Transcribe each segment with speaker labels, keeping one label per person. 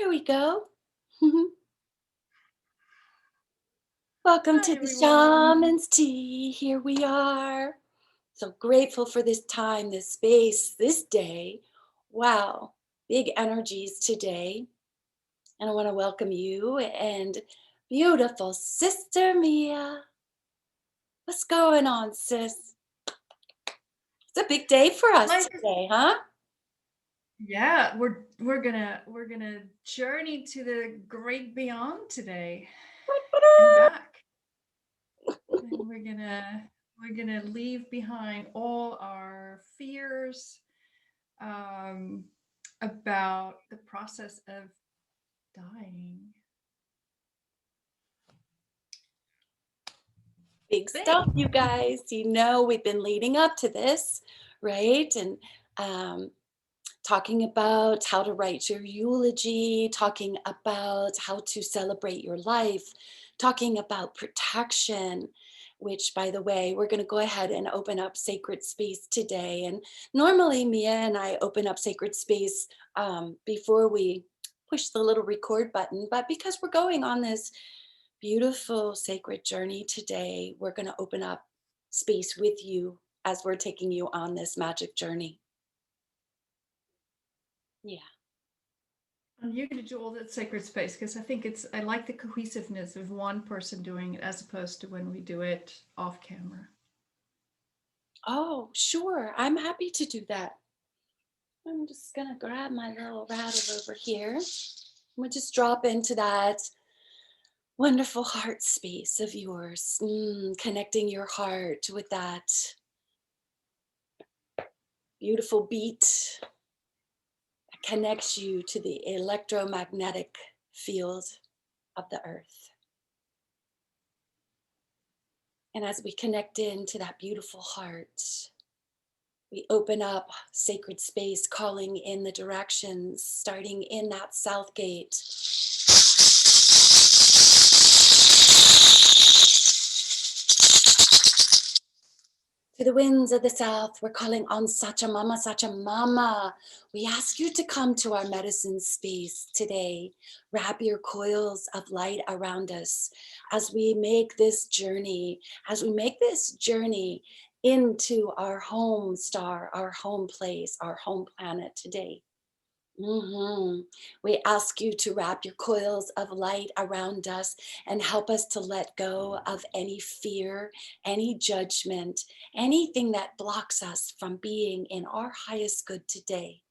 Speaker 1: There we go. Welcome
Speaker 2: Hi,
Speaker 1: to the
Speaker 2: everyone.
Speaker 1: Shamans Tea. Here we are. So grateful for this time, this space, this day. Wow, big energies today. And I want to welcome you and beautiful Sister Mia. What's going on, sis? It's a big day for us
Speaker 2: Life is
Speaker 1: today, huh?
Speaker 2: yeah, we're gonna journey to the great beyond today and back. And we're gonna leave behind all our fears um about the process of dying.
Speaker 1: Big stuff,
Speaker 2: Big.
Speaker 1: you guys. You know, we've been leading up to this, right? And um, talking about how to write your eulogy, talking about how to celebrate your life, talking about protection, which, by the way, we're going to go ahead and open up sacred space today. And normally, Mia and I open up sacred space before we push the little record button. But because we're going on this beautiful sacred journey today, we're going to open up space with you as we're taking you on this magic journey. Yeah.
Speaker 2: And you're gonna do all that sacred space because I like the cohesiveness of one person doing it as opposed to when we do it off camera.
Speaker 1: Oh, sure. I'm happy to do that. I'm just going to grab my little rattle over here. We'll just drop into that wonderful heart space of yours, connecting your heart with that beautiful beat that connects you to the electromagnetic field of the earth. And as we connect into that beautiful heart, we open up sacred space, calling in the directions, starting in that south gate. To the winds of the south, we're calling on Sachamama, Sachamama. We ask you to come to our medicine space today. Wrap your coils of light around us as we make this journey, into our home star, our home place, our home planet today. We ask you to wrap your coils of light around us and help us to let go of any fear, any judgment, anything that blocks us from being in our highest good today.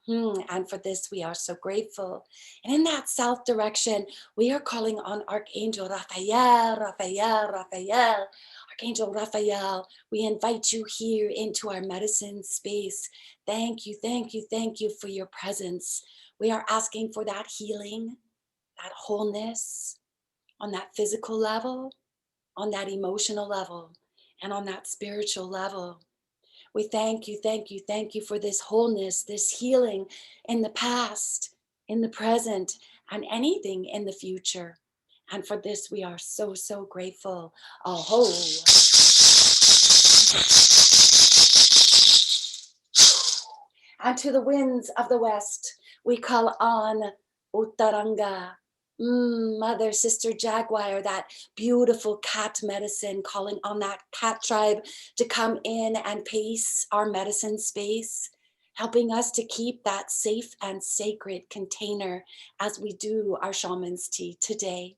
Speaker 1: And for this, we are so grateful. And in that south direction, we are calling on Archangel Raphael, Raphael, Raphael. Archangel Raphael, we invite you here into our medicine space. Thank you, thank you, thank you for your presence. We are asking for that healing, that wholeness on that physical level, on that emotional level, and on that spiritual level. We thank you, thank you, thank you for this wholeness, this healing in the past, in the present, and anything in the future. And for this, we are so, so grateful. Oh, and to the winds of the west, we call on Uttaranga, mother, sister, jaguar, that beautiful cat medicine, calling on that cat tribe to come in and pace our medicine space, helping us to keep that safe and sacred container as we do our shaman's tea today.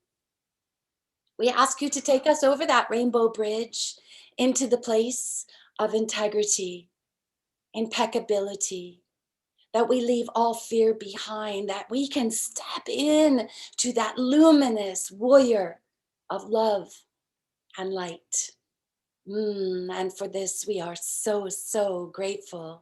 Speaker 1: We ask you to take us over that rainbow bridge into the place of integrity, impeccability, that we leave all fear behind, that we can step in to that luminous warrior of love and light. And for this, we are so, so grateful.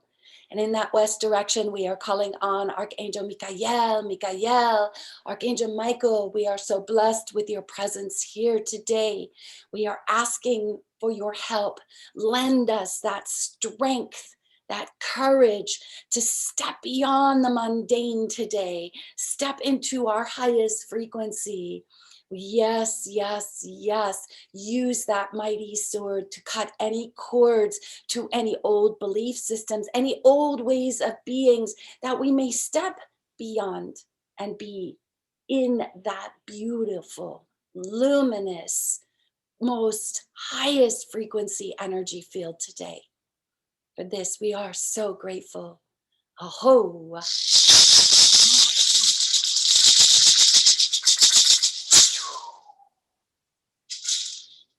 Speaker 1: And in that west direction, we are calling on Archangel Michael, Michael, Archangel Michael. We are so blessed with your presence here today. We are asking for your help. Lend us that strength, that courage to step beyond the mundane today, step into our highest frequency. Yes, yes, yes. Use that mighty sword to cut any cords to any old belief systems, any old ways of beings that we may step beyond. and be in that beautiful, luminous, most highest frequency energy field today. For this, we are so grateful. Aho.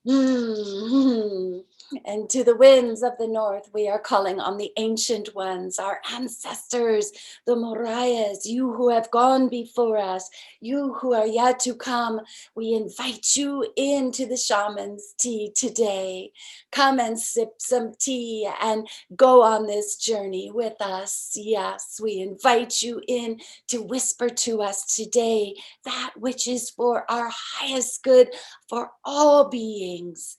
Speaker 1: Mm. And to the winds of the north, we are calling on the ancient ones, our ancestors, the Morayas, you who have gone before us, you who are yet to come. We invite you into the Shamans Tea today. Come and sip some tea and go on this journey with us. Yes, we invite you in to whisper to us today that which is for our highest good, for all beings.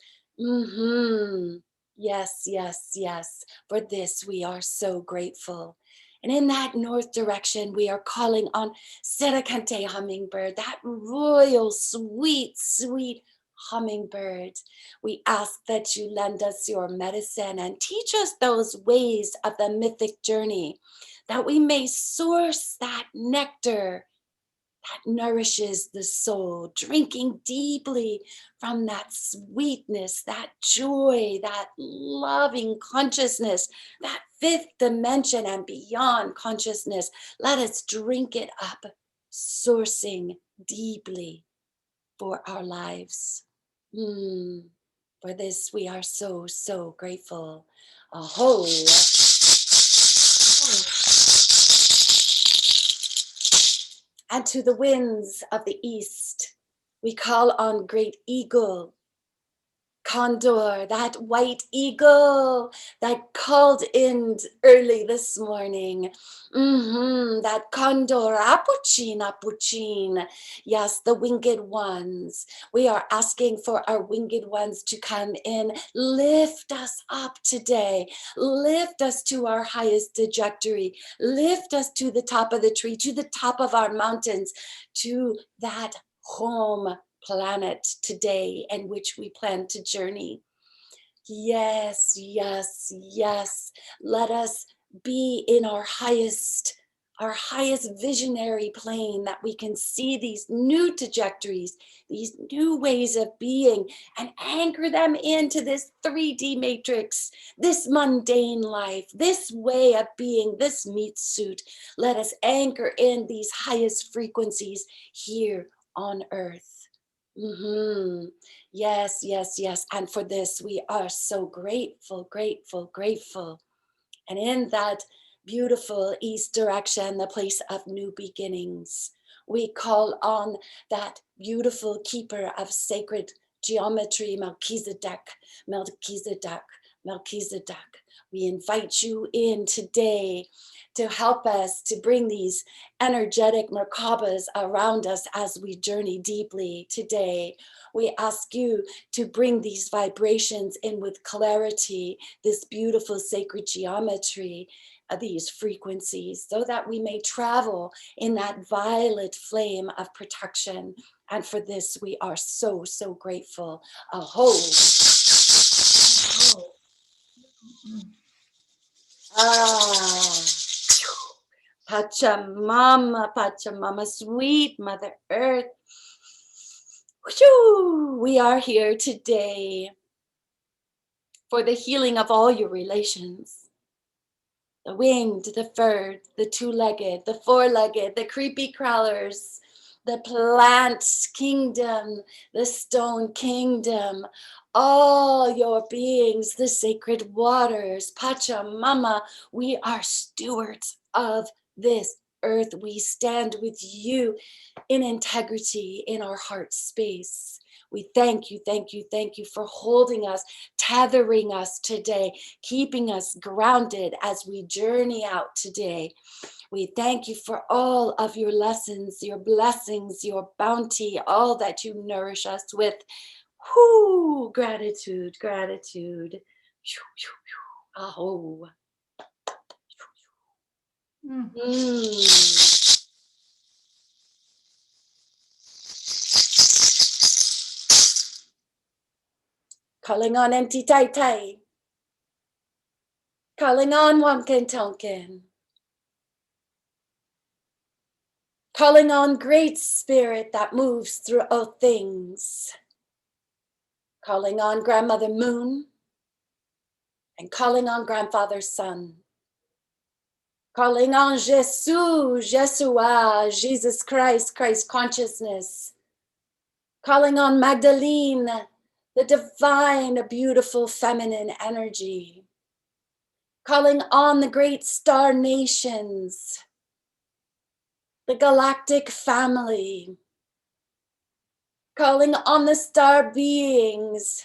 Speaker 1: Yes, yes, yes. For this, we are so grateful. And in that north direction, we are calling on Seracante hummingbird, that royal, sweet, sweet hummingbird. We ask that you lend us your medicine and teach us those ways of the mythic journey, that we may source that nectar that nourishes the soul, drinking deeply from that sweetness, that joy, that loving consciousness, that fifth dimension and beyond consciousness. Let us drink it up, sourcing deeply for our lives. For this, we are so, so grateful. Aho. And to the winds of the east, we call on great eagle, condor, that white eagle that called in early this morning. That condor, apuchin, apuchin. Yes, the winged ones. We are asking for our winged ones to come in, lift us up today, lift us to our highest trajectory, lift us to the top of the tree, to the top of our mountains, to that home planet today in which we plan to journey. Yes, yes, yes. Let us be in our highest visionary plane, that we can see these new trajectories, these new ways of being, and anchor them into this 3D matrix, this mundane life, this way of being, this meat suit. Let us anchor in these highest frequencies here on earth. Yes, yes, yes. And for this, we are so grateful, grateful, grateful. And in that beautiful east direction, the place of new beginnings, we call on that beautiful keeper of sacred geometry, Melchizedek, Melchizedek, Melchizedek. We invite you in today to help us to bring these energetic Merkabas around us as we journey deeply today. We ask you to bring these vibrations in with clarity, this beautiful sacred geometry, these frequencies, so that we may travel in that violet flame of protection. And for this, we are so, so grateful. Aho. Aho. Ah. Pachamama, sweet Mother Earth. Whew. We are here today for the healing of all your relations. The winged, the furred, the two-legged, the four-legged, the creepy crawlers, the plant kingdom, the stone kingdom, all your beings, the sacred waters, Pachamama, we are stewards of this earth. We stand with you in integrity in our heart space. We thank you, thank you, thank you for holding us, tethering us today, keeping us grounded as we journey out today. We thank you for all of your lessons, your blessings, your bounty, all that you nourish us with. Whoo, gratitude, gratitude. Aho. Calling on Empty Tai Tai. Calling on Wonkin Tonkin. calling on great spirit that moves through all things, calling on grandmother moon and calling on grandfather sun, calling on Jesus, Yeshua, Jesus Christ, Christ consciousness, calling on Magdalene, the divine, beautiful feminine energy, calling on the great star nations, the galactic family, calling on the star beings.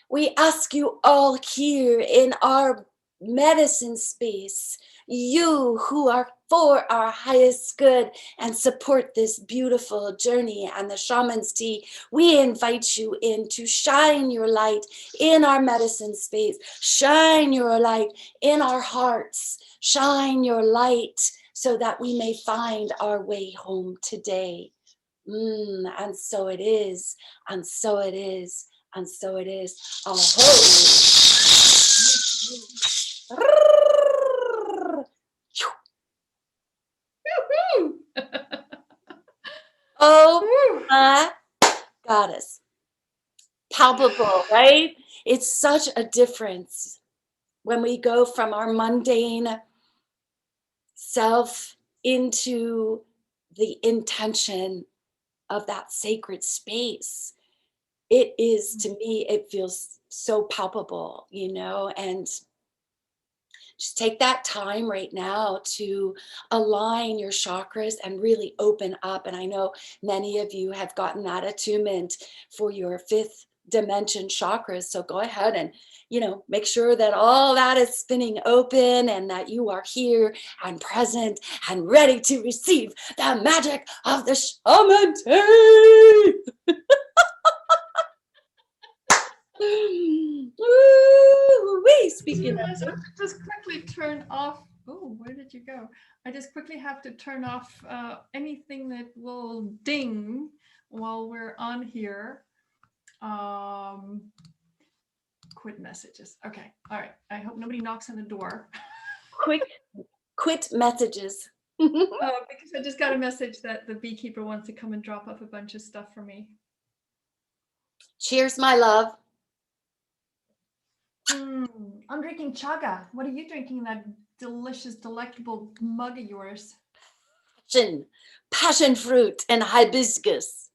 Speaker 1: We ask you all here in our medicine space, you who are for our highest good and support this beautiful journey and the Shamans Tea, we invite you in to shine your light in our medicine space, shine your light in our hearts, shine your light so that we may find our way home today. And so it is, and so it is, and so it is. Oh my goddess. Palpable, right? It's such a difference when we go from our mundane self into the intention of that sacred space. It is, to me, it feels so palpable, and just take that time right now to align your chakras and really open up. And I know many of you have gotten that attunement for your fifth dimension chakras. So go ahead and, make sure that all that is spinning open and that you are here and present and ready to receive the magic of the shaman tea. Woo-wee.
Speaker 2: Just
Speaker 1: Speaking
Speaker 2: realized I
Speaker 1: of,
Speaker 2: have to just quickly turn off. Oh, where did you go? I just quickly have to turn off anything that will ding while we're on here. Quit messages. Okay. All right. I hope nobody knocks on the door.
Speaker 1: quit messages.
Speaker 2: Because I just got a message that the beekeeper wants to come and drop off a bunch of stuff for me.
Speaker 1: Cheers, my love.
Speaker 2: I'm drinking chaga. What are you drinking in that delicious, delectable mug of yours?
Speaker 1: Passion fruit and hibiscus.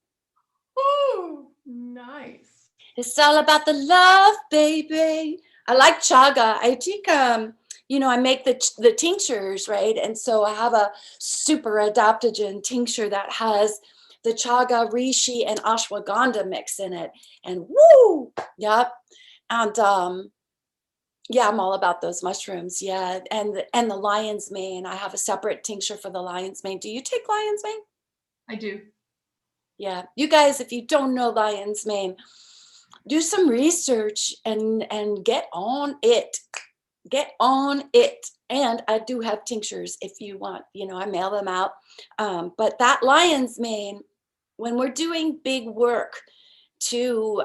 Speaker 2: Ooh, nice.
Speaker 1: It's all about the love, baby. I like chaga. I take I make the tinctures, right? And so I have a super adaptogen tincture that has the chaga, reishi, and ashwagandha mix in it. And woo, yep. And yeah, I'm all about those mushrooms. Yeah, and the lion's mane. I have a separate tincture for the lion's mane. Do you take lion's mane?
Speaker 2: I do.
Speaker 1: Yeah, you guys, if you don't know lion's mane, do some research and get on it. Get on it. And I do have tinctures if you want. I mail them out. But that lion's mane, when we're doing big work to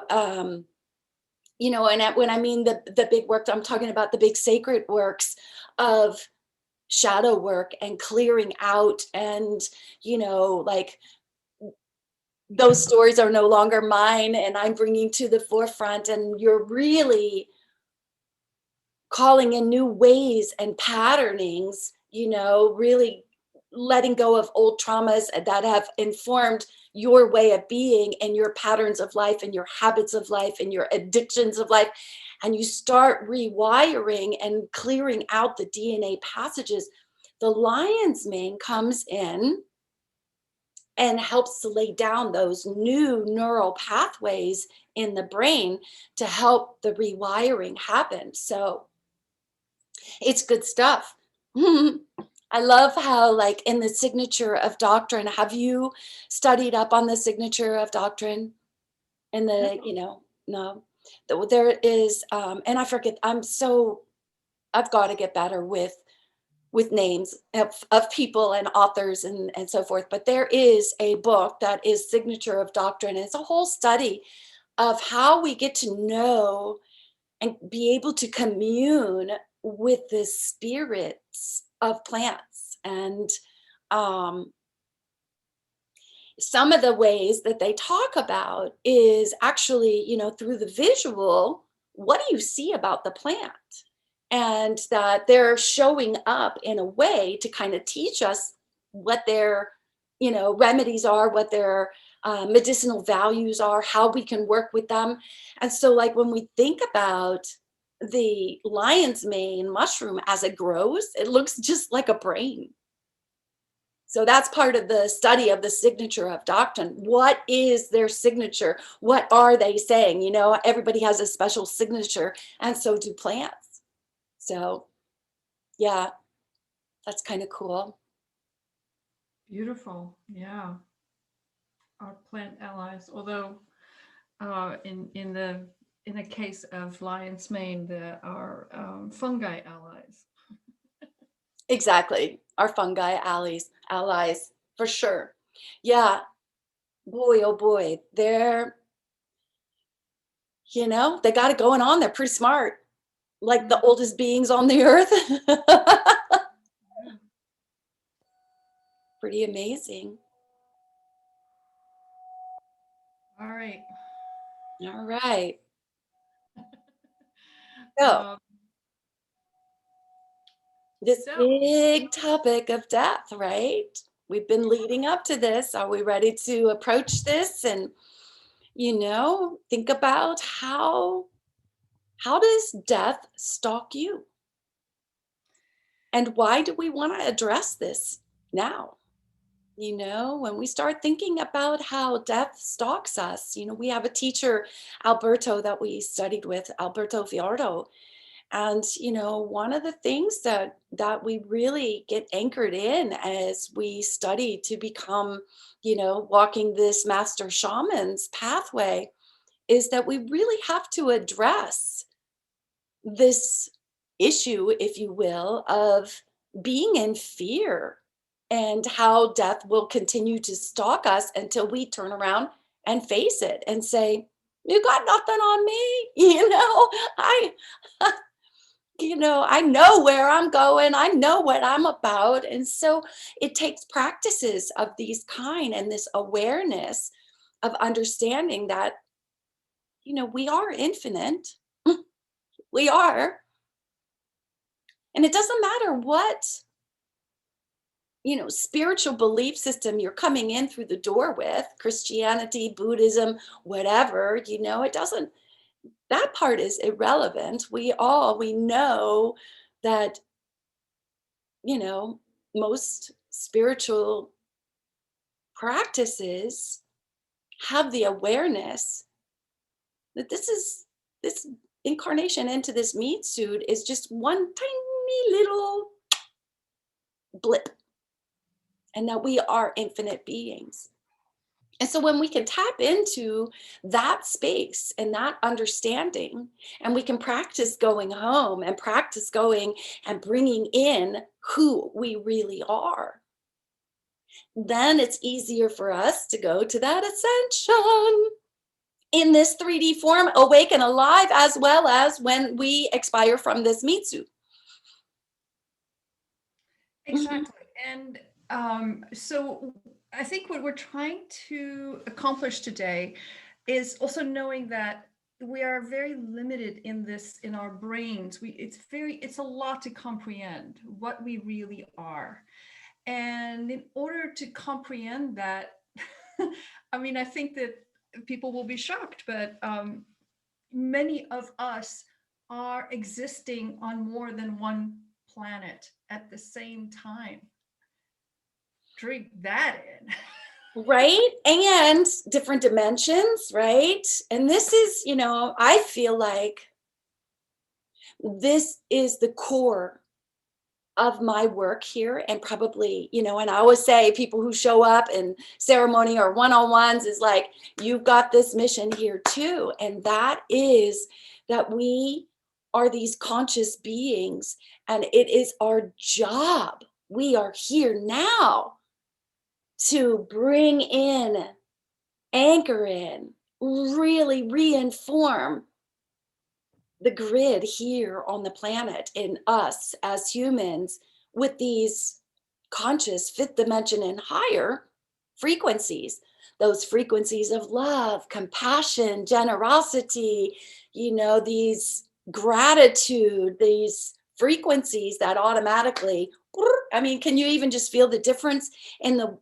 Speaker 1: and when I mean the big work, I'm talking about the big sacred works of shadow work and clearing out, and like those stories are no longer mine and I'm bringing to the forefront, and you're really calling in new ways and patternings, really letting go of old traumas that have informed your way of being and your patterns of life and your habits of life and your addictions of life. And you start rewiring and clearing out the DNA passages. The lion's mane comes in and helps to lay down those new neural pathways in the brain to help the rewiring happen. So it's good stuff. I love how, like, in the signature of doctrine, have you studied up on the signature of doctrine? In the, no, there is, and I forget, I've got to get better with names of people and authors and so forth. But there is a book that is Signature of Doctrine. And it's a whole study of how we get to know and be able to commune with the spirits of plants. And some of the ways that they talk about is actually, through the visual, what do you see about the plant? And that they're showing up in a way to kind of teach us what their, remedies are, what their medicinal values are, how we can work with them. And so, like, when we think about the lion's mane mushroom as it grows, it looks just like a brain. So that's part of the study of the signature of doctrine. What is their signature? What are they saying? Everybody has a special signature, and so do plants. So, yeah, that's kind of cool.
Speaker 2: Beautiful. Yeah. Our plant allies. Although in the case of lion's mane, there are fungi allies.
Speaker 1: Exactly. Our fungi allies, for sure. Yeah, boy, oh boy, they got it going on. They're pretty smart, like the
Speaker 2: Mm.
Speaker 1: oldest beings on the earth.
Speaker 2: Yeah.
Speaker 1: Pretty amazing.
Speaker 2: All right.
Speaker 1: All right. So,
Speaker 2: Um,
Speaker 1: this
Speaker 2: so
Speaker 1: big topic of death, right? We've been leading up to this. Are we ready to approach this and, think about how does death stalk you? And why do we want to address this now? When we start thinking about how death stalks us, we have a teacher, Alberto, that we studied with, Alberto Fiordo. And one of the things that we really get anchored in as we study to become, walking this master shaman's pathway, is that we really have to address this issue, if you will, of being in fear and how death will continue to stalk us until we turn around and face it and say, "You got nothing on me." I I know where I'm going. I know what I'm about. And so it takes practices of these kind and this awareness of understanding that, we are infinite. We are. And it doesn't matter what, spiritual belief system you're coming in through the door with, Christianity, Buddhism, whatever, it doesn't, that part is irrelevant. We know that, you know, most spiritual practices have the awareness that this incarnation into this meat suit is just one tiny little blip, and that we are infinite beings. And so when we can tap into that space and that understanding, and we can practice going home and practice going and bringing in who we really are, then it's easier for us to go to that ascension in this 3D form, awake and alive, as well as when we expire from this meat suit. Mhm.
Speaker 2: exactly. And so I think what we're trying to accomplish today is also knowing that we are very limited in this in our brains. It's a lot to comprehend what we really are. And in order to comprehend that, I mean, I think that people will be shocked, but many of us are existing on more than one planet at the same time. Drink that in.
Speaker 1: Right? And different dimensions, right? And this is, I feel like this is the core of my work here. And probably, and I always say people who show up in ceremony or one-on-ones is like, you've got this mission here too. And that is that we are these conscious beings, and it is our job. We are here now to bring in, anchor in, really reinform the grid here on the planet in us as humans with these conscious fifth dimension and higher frequencies, those frequencies of love, compassion, generosity, these gratitude, these frequencies that automatically, I mean, can you even just feel the difference in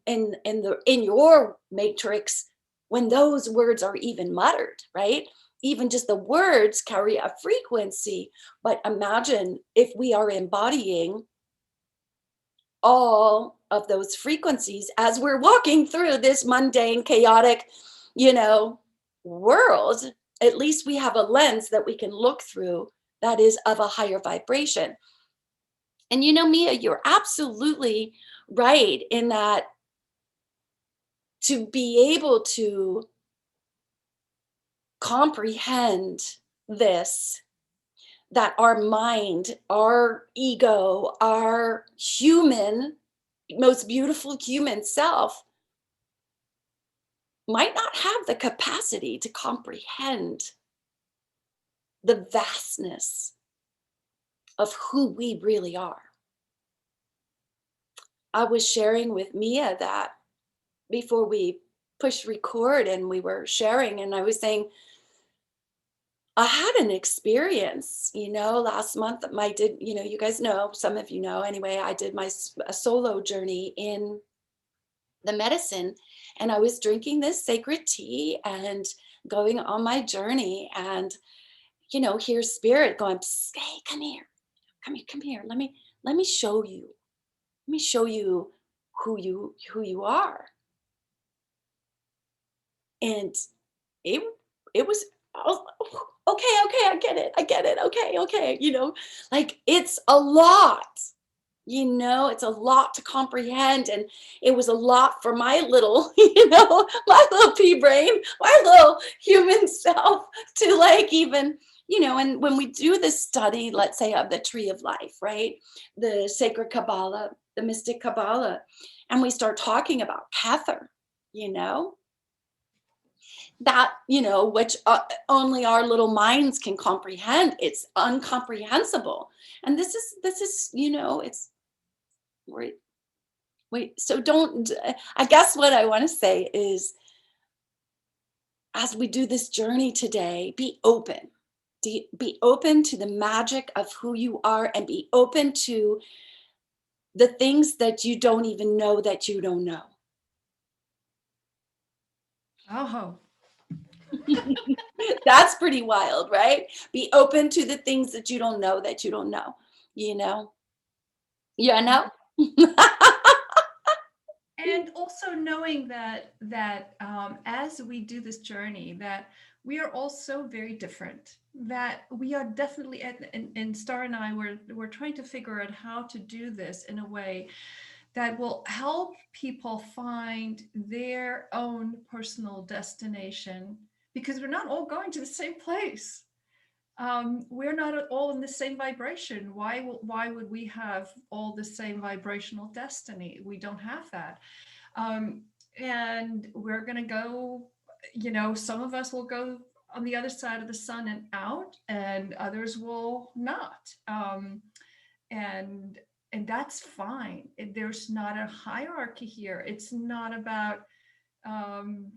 Speaker 1: your matrix when those words are even muttered, right? Even just the words carry a frequency. But imagine if we are embodying all of those frequencies as we're walking through this mundane, chaotic, you know, world. At least we have a lens that we can look through that is of a higher vibration. And Mia, you're absolutely right in that to be able to comprehend this, that our mind, our ego, our human, most beautiful human self might not have the capacity to comprehend the vastness of who we really are. I was sharing with Mia that before we pushed record and we were sharing, and I was saying, I had an experience, last month. I did, you guys know, some of you know anyway, I did a solo journey in the medicine, and I was drinking this sacred tea and going on my journey, and here's spirit going, hey, come here, come here, come here. Let me show you. Let me show you who you are. And it it was, oh, okay, I get it. Okay. Like it's a lot. It's a lot to comprehend, and it was a lot for my little, my little pea brain, my little human self to like even, and when we do this study, let's say of the tree of life, right? The sacred Kabbalah, the mystic Kabbalah, and we start talking about Kether, you know, that, which only our little minds can comprehend. It's incomprehensible. And this is, it's, wait, so don't, I guess what I want to say is, as we do this journey today, be open. Be open to the magic of who you are, and be open to the things that you don't even know that you don't know.
Speaker 2: Oh,
Speaker 1: That's pretty wild, right? Be open to the things that you don't know that you don't know, you know? Yeah, no?
Speaker 2: and also knowing that as we do this journey, that we are also very different. That we are definitely and Starr and I we're trying to figure out how to do this in a way that will help people find their own personal destination, because we're not all going to the same place. We're not all in the same vibration. Why would we have all the same vibrational destiny? We don't have that. And we're going to go, some of us will go on the other side of the sun and out, and others will not. And that's fine. There's not a hierarchy here. It's not about um,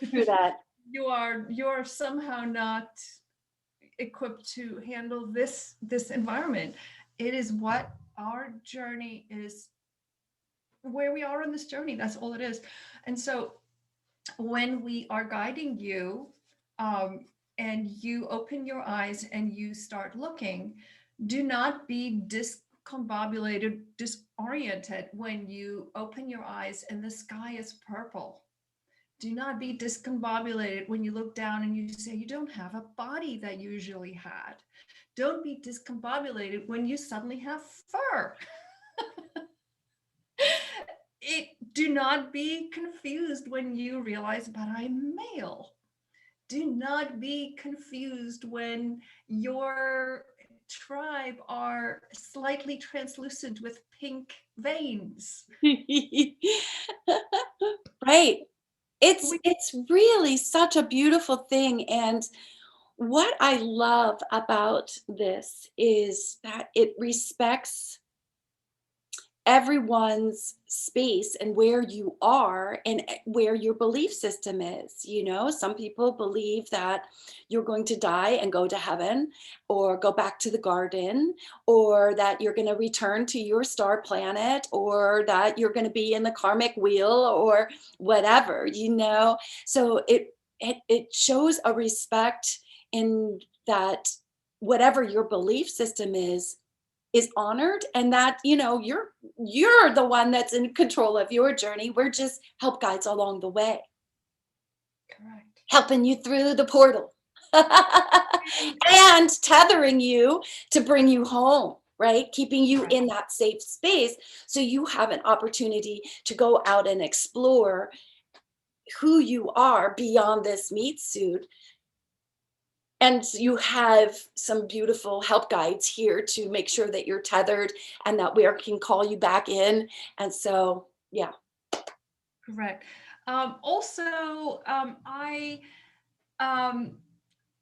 Speaker 1: Through that.
Speaker 2: you're somehow not equipped to handle this environment. It is what our journey is, where we are on this journey. That's all it is. And so when we are guiding you, and you open your eyes and you start looking, do not be discombobulated, disoriented when you open your eyes and the sky is purple. Do not be discombobulated when you look down and you say you don't have a body that you usually had. Don't be discombobulated when you suddenly have fur. Do not be confused when you realize, but I'm male. Do not be confused when your tribe are slightly translucent with pink veins.
Speaker 1: Right. It's
Speaker 2: We,
Speaker 1: it's really such a beautiful thing. And what I love about this is that it respects everyone's space and where you are and where your belief system is. You know, some people believe that you're going to die and go to heaven or go back to the garden, or that you're going to return to your star planet, or that you're going to be in the karmic wheel or whatever, you know. So it shows a respect in that whatever your belief system is honored, and that, you know, you're the one that's in control of your journey. We're just help guides along the way,
Speaker 2: Correct.
Speaker 1: helping you through the portal
Speaker 2: Right.
Speaker 1: and tethering you to bring you home, right? Keeping you
Speaker 2: Right.
Speaker 1: in that safe space so you have an opportunity to go out and explore who you are beyond this meat suit. And you have some beautiful help guides here to make sure that you're tethered and that we can call you back in. And so, yeah.
Speaker 2: Correct. Also, um,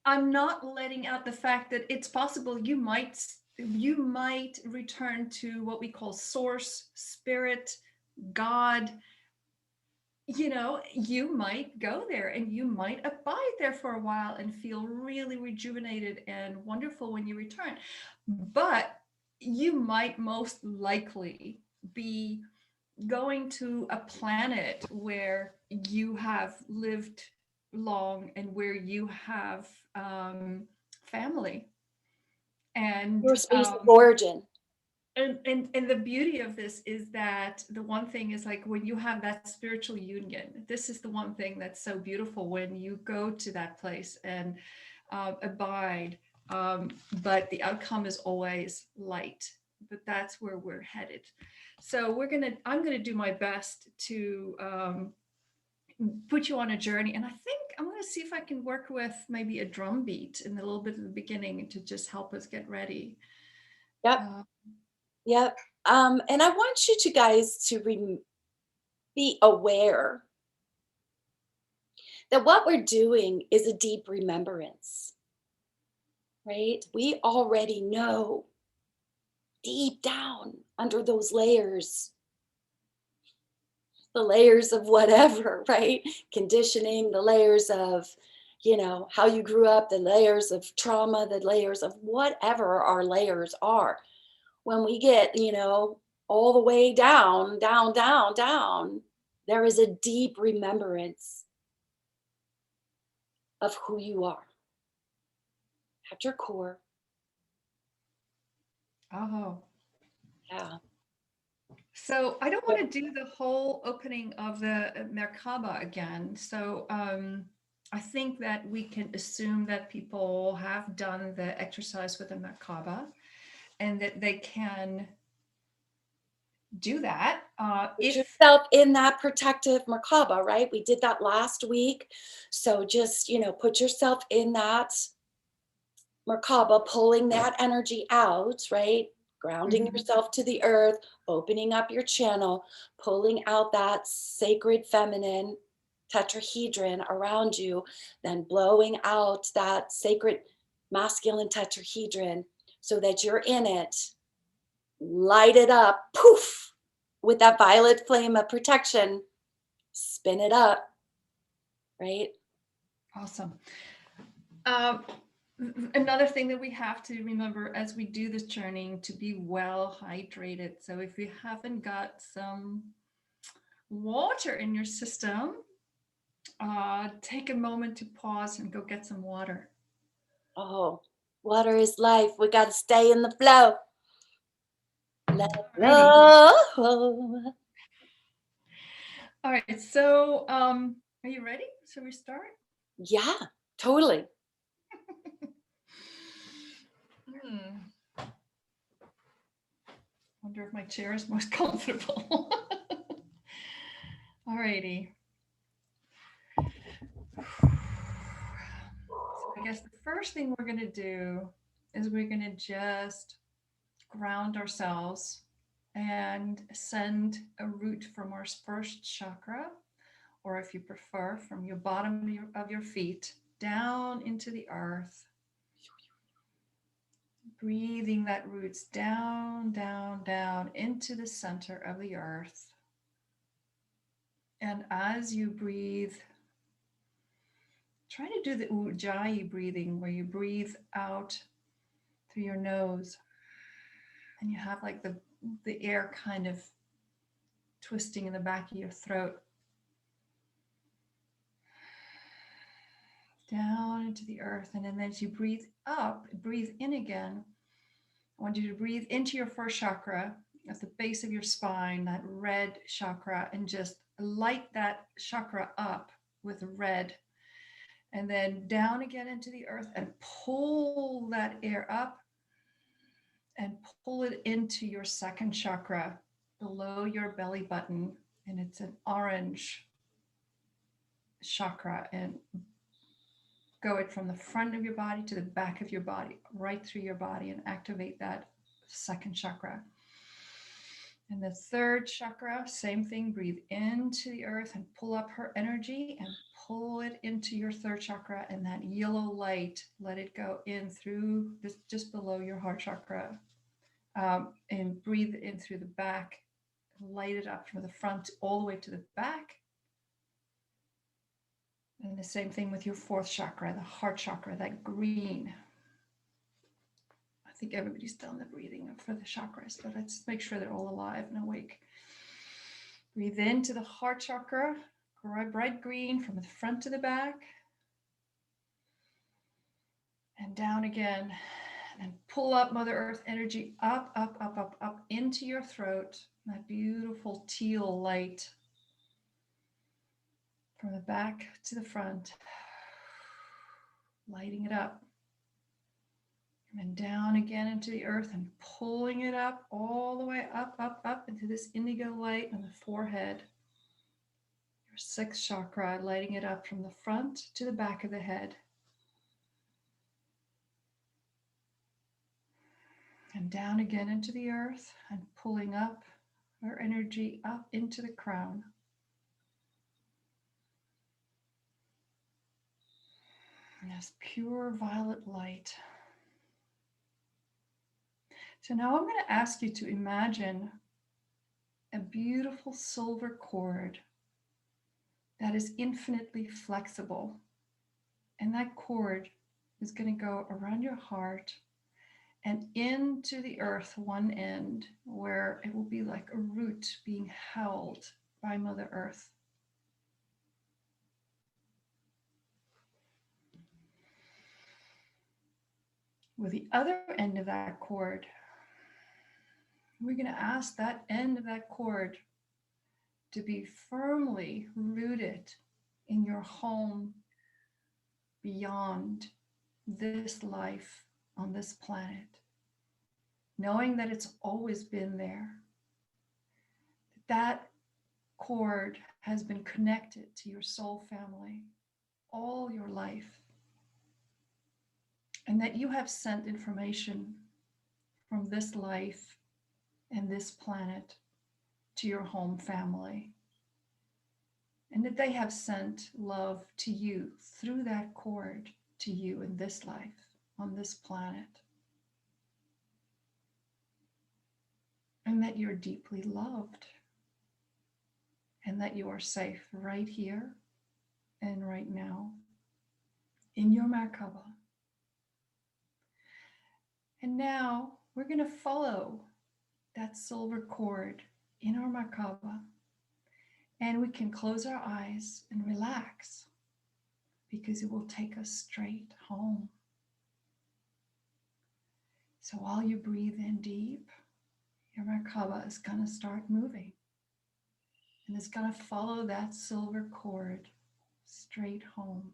Speaker 2: I'm not letting out the fact that it's possible you might return to what we call source, spirit, God. You know, you might go there and you might abide there for a while and feel really rejuvenated and wonderful when you return. But you might most likely be going to a planet where you have lived long and where you have family. And
Speaker 1: Your space of origin.
Speaker 2: and the beauty of this is that the one thing is, like, when you have that spiritual union, this is the one thing that's so beautiful when you go to that place and abide. But the outcome is always light. But that's where we're headed. So I'm gonna do my best to put you on a journey, and I think I'm gonna see if I can work with maybe a drum beat in a little bit of the beginning to just help us get ready.
Speaker 1: Yep.
Speaker 2: Uh,
Speaker 1: Yep. And I want you to guys to be aware that what we're doing is a deep remembrance, right? We already know deep down under those layers, the layers of whatever, right? Conditioning, the layers of, you know, how you grew up, the layers of trauma, the layers of whatever our layers are. When we get, you know, all the way down, down, down, down, there is a deep remembrance of who you are at your core.
Speaker 2: oh.
Speaker 1: Yeah.
Speaker 2: So I don't want to do the whole opening of the Merkaba again. So I think that we can assume that people have done the exercise with the Merkaba and that they can do that.
Speaker 1: Put
Speaker 2: If
Speaker 1: yourself in that protective Merkaba, right? We did that last week. So just, you know, put yourself in that Merkaba, pulling that energy out, right? Grounding
Speaker 2: Mhm.
Speaker 1: yourself to the earth, opening up your channel, pulling out that sacred feminine tetrahedron around you, then blowing out that sacred masculine tetrahedron so that you're in it, light it up, poof, with that violet flame of protection, spin it up, right?
Speaker 2: Awesome. Um, Another thing that we have to remember as we do this journey to be well hydrated. So if you haven't got some water in your system, take a moment to pause and go get some water.
Speaker 1: Oh, water is life. We got to stay in the flow. Let it
Speaker 2: Alrighty.
Speaker 1: flow.
Speaker 2: All right. So, are you ready? Shall we start?
Speaker 1: Yeah, totally.
Speaker 2: Hmm. Wonder if my chair is most comfortable. Alrighty. So I guess the first thing we're gonna do is we're gonna just ground ourselves and send a root from our first chakra, or if you prefer, from your bottom of your feet down into the earth, breathing that roots down, down, down into the center of the earth. And as you breathe, try to do the Ujjayi breathing, where you breathe out through your nose and you have like the air kind of twisting in the back of your throat. Down into the earth. And then as you breathe up, breathe in again. I want you to breathe into your first chakra at the base of your spine, that red chakra, and just light that chakra up with red. And then down again into the earth and pull that air up and pull it into your second chakra below your belly button. And it's an orange chakra, and go it from the front of your body to the back of your body, right through your body, and activate that second chakra. And the third chakra, same thing, breathe into the earth and pull up her energy and pull it into your third chakra, and that yellow light, let it go in through this, just below your heart chakra, and breathe in through the back, light it up from the front all the way to the back. And the same thing with your fourth chakra, the heart chakra, that green. I think everybody's done the breathing for the chakras, but let's make sure they're all alive and awake. Breathe into the heart chakra, bright green from the front to the back. And down again. And pull up Mother Earth energy up, up, up, up, up into your throat. That beautiful teal light from the back to the front, lighting it up. And down again into the earth and pulling it up all the way up, up, up into this indigo light on the forehead. Your sixth chakra, lighting it up from the front to the back of the head. And down again into the earth and pulling up our energy up into the crown. And this pure violet light. So now I'm going to ask you to imagine a beautiful silver cord that is infinitely flexible. And that cord is going to go around your heart and into the earth, one end, where it will be like a root being held by Mother Earth. With the other end of that cord, we're going to ask that end of that cord to be firmly rooted in your home beyond this life on this planet, knowing that it's always been there. That cord has been connected to your soul family all your life, and that you have sent information from this life and this planet to your home family, and that they have sent love to you through that cord to you in this life on this planet, and that you're deeply loved, and that you are safe right here and right now in your Merkaba. And now we're going to follow that silver cord in our Merkaba, and we can close our eyes and relax, because it will take us straight home. So while you breathe in deep, your Merkaba is going to start moving, and it's going to follow that silver cord straight home.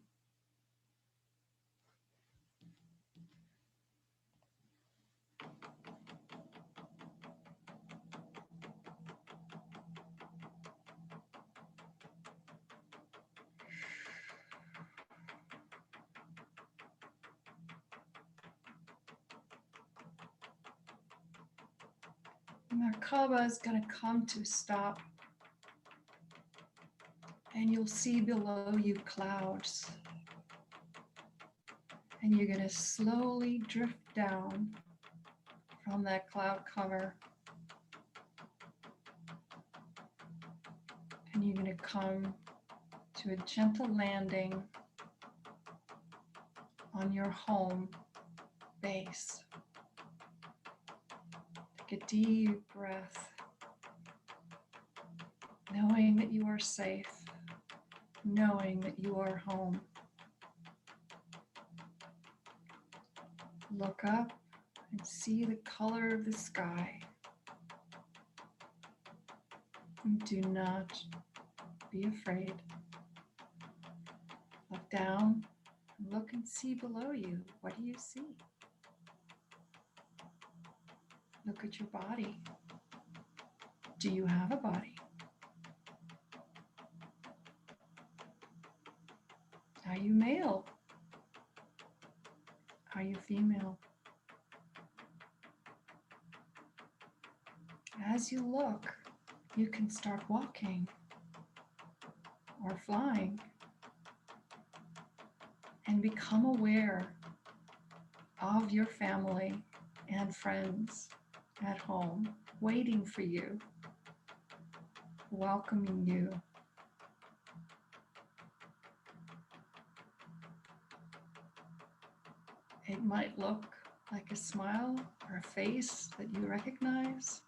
Speaker 2: Merkaba is going to come to a stop, and you'll see below you clouds, and you're going to slowly drift down from that cloud cover. And you're going to come to a gentle landing on your home base. Take a deep breath, knowing that you are safe, knowing that you are home. Look up and see the color of the sky. And do not be afraid. Look down, look and see below you. What do you see? Look at your body. Do you have a body? Are you male? Are you female? As you look, you can start walking or flying and become aware of your family and friends at home, waiting for you, welcoming you. It might look like a smile or a face that you recognize.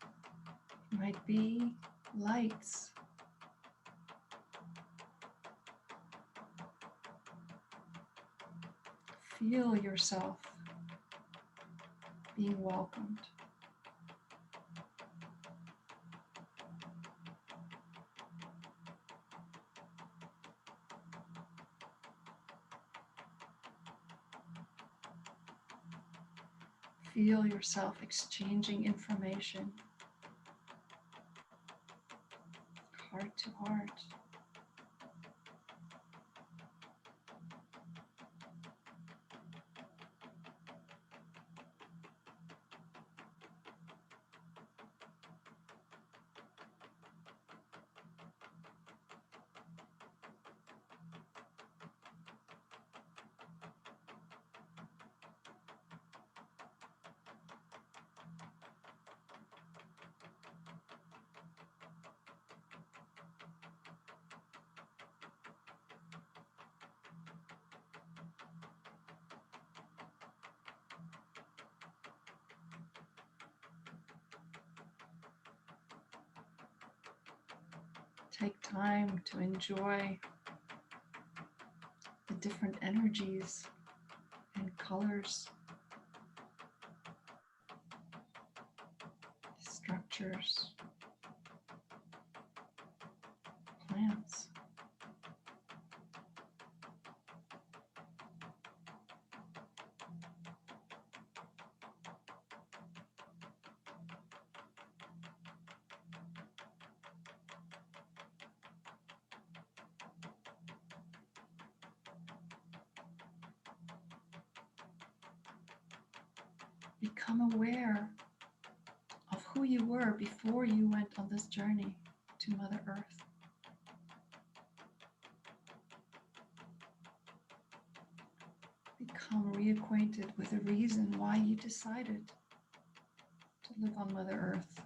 Speaker 2: It might be lights. Feel yourself being welcomed. Feel yourself exchanging information, heart to heart. Take time to enjoy the different energies and colors, structures, plants. Become aware of who you were before you went on this journey to Mother Earth. Become reacquainted with the reason why you decided to live on Mother Earth.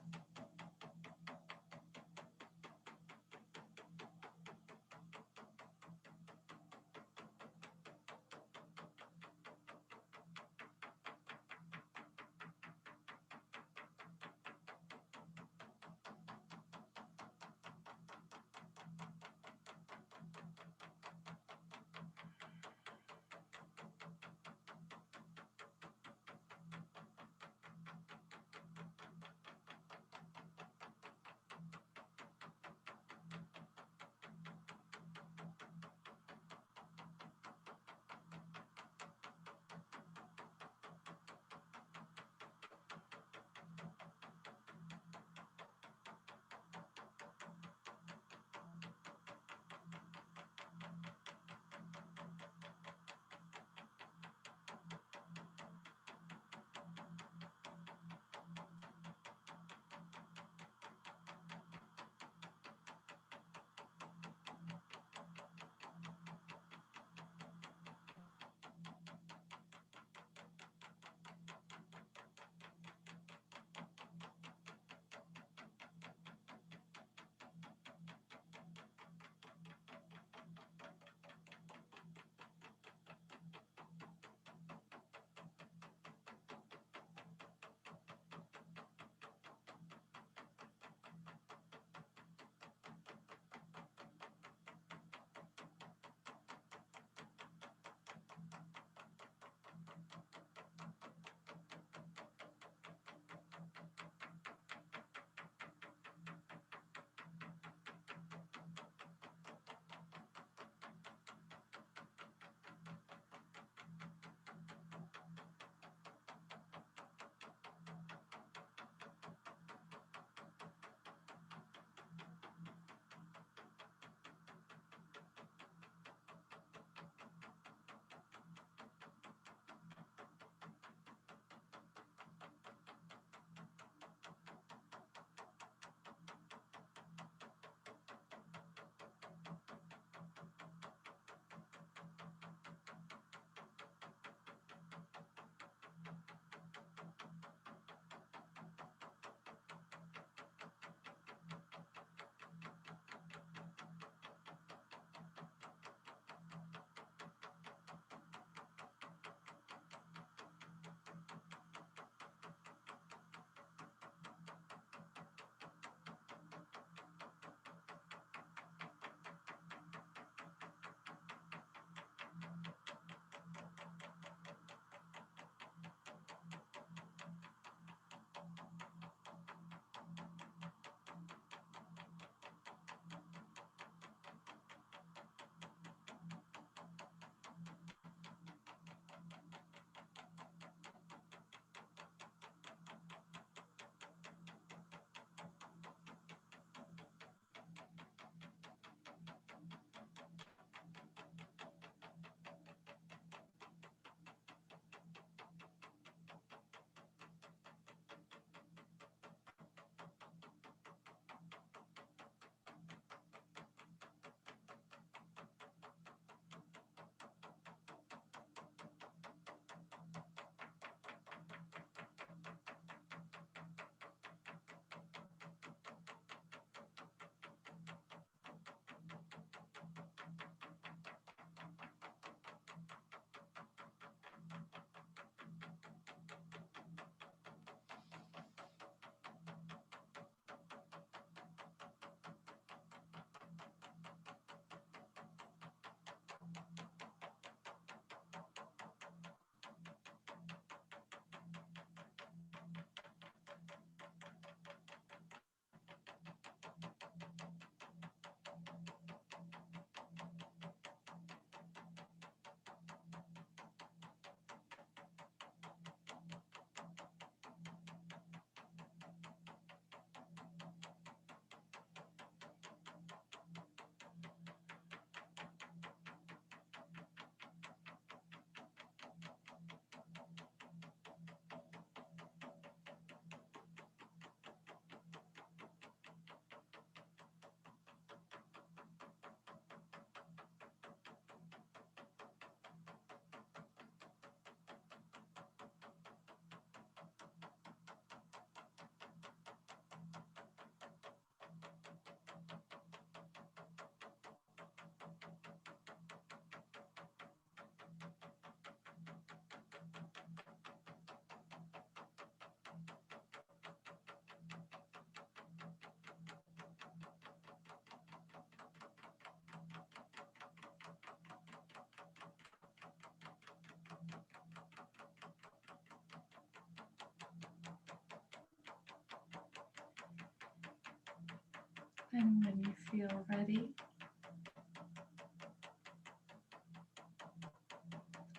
Speaker 2: And when you feel ready,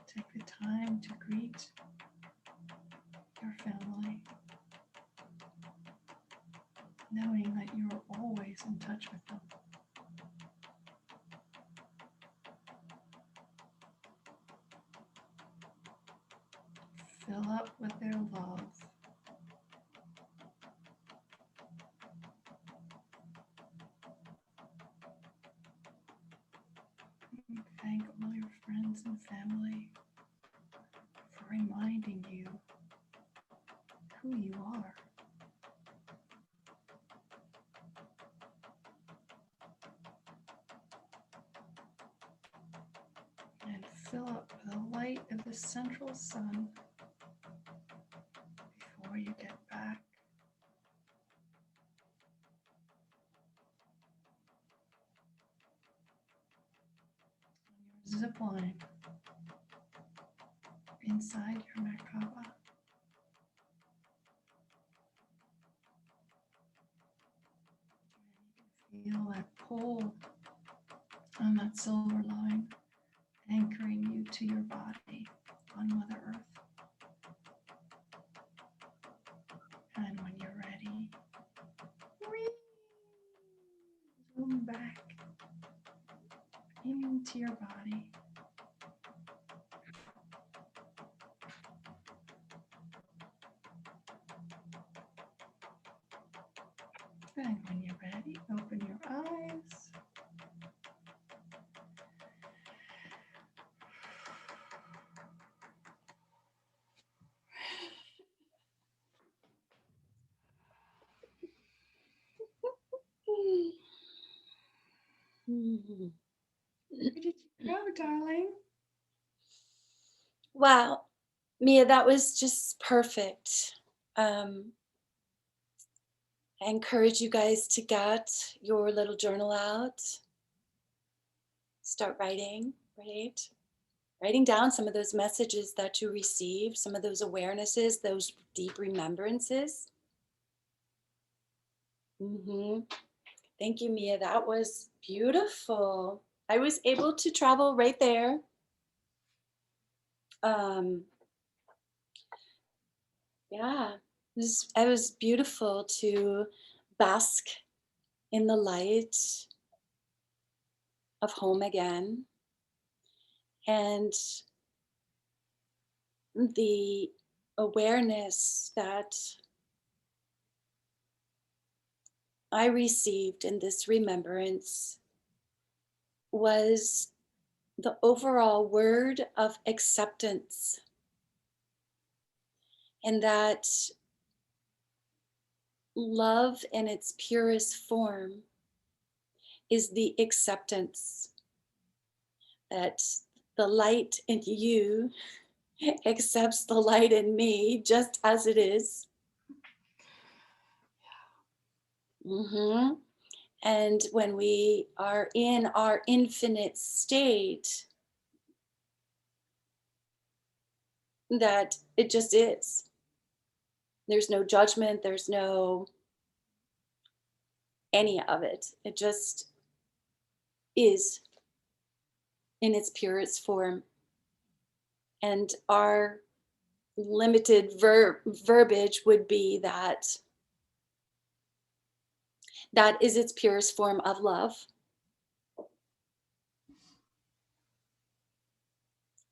Speaker 2: take the time to greet your family, knowing that you are always in touch with them. Fill up with their love. And thank all your friends and family for reminding you who you are. And fill up with the light of the central sun before you get back. On your zip line inside your Merkaba. And you can feel that pull on that silver line, anchoring you to your body on Mother Earth. And when you're ready, zoom back into your body. And when you're ready, open your eyes. Where did you go, darling?
Speaker 1: Wow, Mia, that was just perfect. I encourage you guys to get your little journal out. Start writing, right? Writing down some of those messages that you receive, some of those awarenesses, those deep remembrances. Thank you, Mia. That was beautiful. I was able to travel right there. Yeah, it was beautiful to bask in the light of home again. And the awareness that I received in this remembrance was the overall word of acceptance. And that love in its purest form is the acceptance that the light in you accepts the light in me just as it is. And when we are in our infinite state, that it just is. There's no judgment, there's no any of it. It just is in its purest form. And our limited verbiage would be that that is its purest form of love.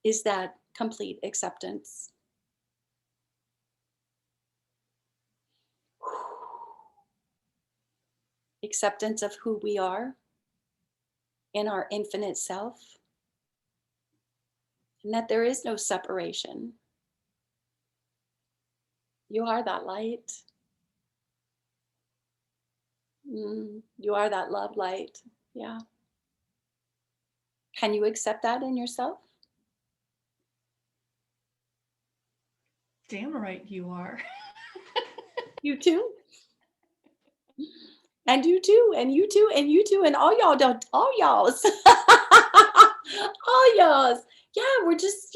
Speaker 1: Is that complete acceptance. Acceptance of who we are in our infinite self, and that there is no separation. You are that light. You are that love light. Yeah. Can you accept that in yourself?
Speaker 2: Damn right you are.
Speaker 1: You too. And you too, and you too, and you too, and all y'all don't, all y'all's. All y'all's. Yeah, we're just,